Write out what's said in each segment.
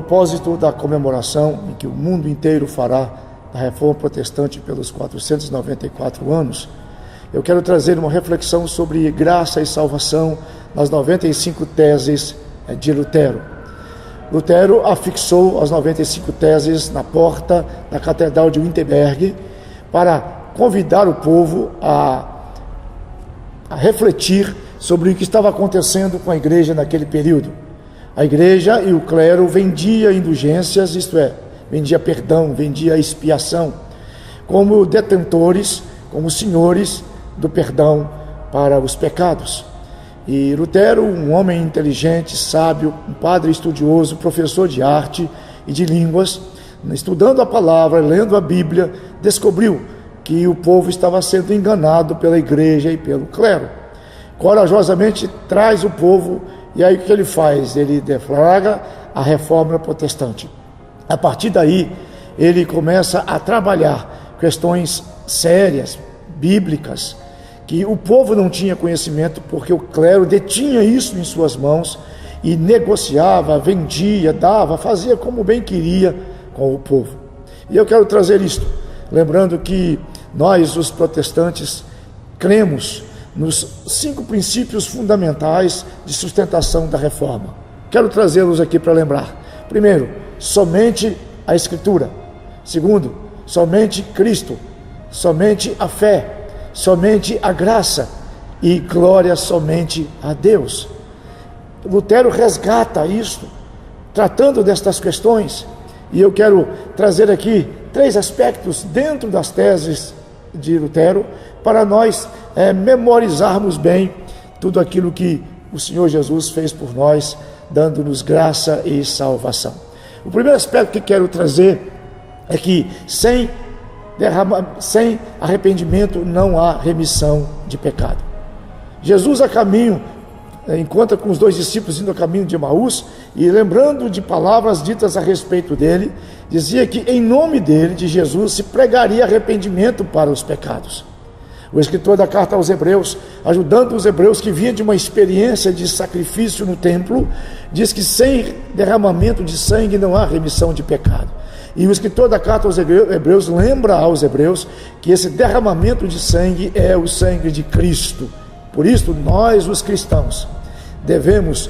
propósito da comemoração em que o mundo inteiro fará da Reforma Protestante pelos 494 anos, eu quero trazer uma reflexão sobre graça e salvação nas 95 teses de Lutero. Lutero afixou as 95 teses na porta da Catedral de Wittenberg para convidar o povo a refletir sobre o que estava acontecendo com a igreja naquele período. A igreja e o clero vendia indulgências, isto é, vendia perdão, vendia expiação, como detentores, como senhores do perdão para os pecados. E Lutero, um homem inteligente, sábio, um padre estudioso, professor de arte e de línguas, estudando a palavra, lendo a Bíblia, descobriu que o povo estava sendo enganado pela igreja e pelo clero. Corajosamente traz o povo, e aí o que ele faz? Ele deflagra a Reforma Protestante. A partir daí, ele começa a trabalhar questões sérias, bíblicas, que o povo não tinha conhecimento, porque o clero detinha isso em suas mãos e negociava, vendia, dava, fazia como bem queria com o povo. E eu quero trazer isto, lembrando que nós, os protestantes, cremos nos 5 princípios fundamentais de sustentação da reforma. Quero trazê-los aqui para lembrar. Primeiro, somente a Escritura. Segundo, somente Cristo. Somente a fé. Somente a graça. E glória somente a Deus. Lutero resgata isto, tratando destas questões. E eu quero trazer aqui 3 aspectos dentro das teses de Lutero, para nós memorizarmos bem tudo aquilo que o Senhor Jesus fez por nós, dando-nos graça e salvação. O primeiro aspecto que quero trazer é que sem arrependimento não há remissão de pecado. Jesus, a caminho, encontra com os 2 discípulos indo a caminho de Emaús, e lembrando de palavras ditas a respeito dele, dizia que em nome dele, de Jesus, se pregaria arrependimento para os pecados. O escritor da carta aos Hebreus, ajudando os hebreus que vinham de uma experiência de sacrifício no templo, diz que sem derramamento de sangue não há remissão de pecado. E o escritor da carta aos Hebreus lembra aos hebreus que esse derramamento de sangue é o sangue de Cristo. Por isso, nós, os cristãos, devemos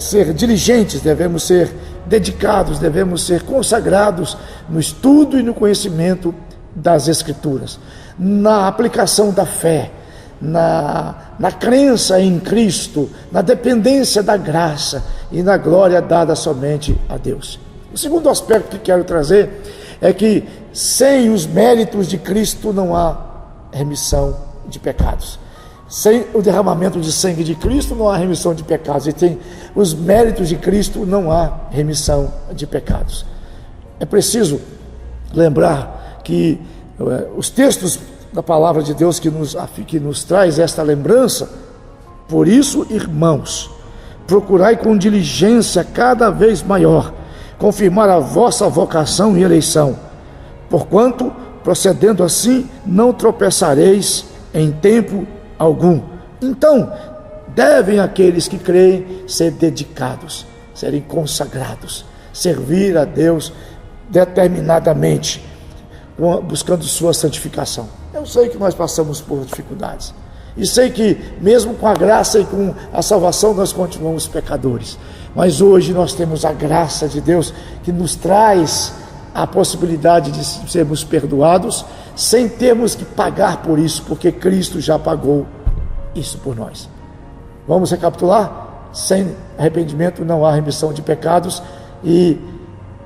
ser diligentes, devemos ser dedicados, devemos ser consagrados no estudo e no conhecimento das Escrituras, na aplicação da fé, na crença em Cristo, na dependência da graça e na glória dada somente a Deus. O segundo aspecto que quero trazer é que sem os méritos de Cristo não há remissão de pecados. Sem o derramamento de sangue de Cristo não há remissão de pecados, e sem os méritos de Cristo não há remissão de pecados. É preciso lembrar que os textos da palavra de Deus que nos traz esta lembrança: por isso, irmãos, procurai com diligência cada vez maior confirmar a vossa vocação e eleição, porquanto, procedendo assim, não tropeçareis em tempo algum. Então, devem aqueles que creem ser dedicados, serem consagrados, servir a Deus determinadamente, buscando sua santificação. Eu sei que nós passamos por dificuldades, e sei que mesmo com a graça e com a salvação nós continuamos pecadores, mas hoje nós temos a graça de Deus que nos traz a possibilidade de sermos perdoados sem termos que pagar por isso, porque Cristo já pagou isso por nós. Vamos recapitular? Sem arrependimento não há remissão de pecados, e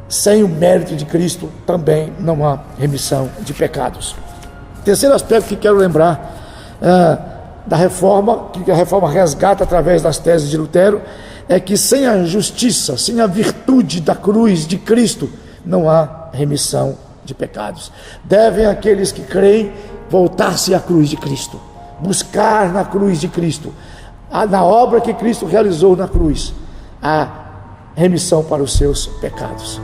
sem o mérito de Cristo também não há remissão de pecados. Terceiro aspecto que quero lembrar da reforma, que a reforma resgata através das teses de Lutero, é que sem a justiça, sem a virtude da cruz de Cristo, não há remissão de pecados. Devem aqueles que creem voltar-se à cruz de Cristo, buscar na cruz de Cristo, na obra que Cristo realizou na cruz, a remissão para os seus pecados.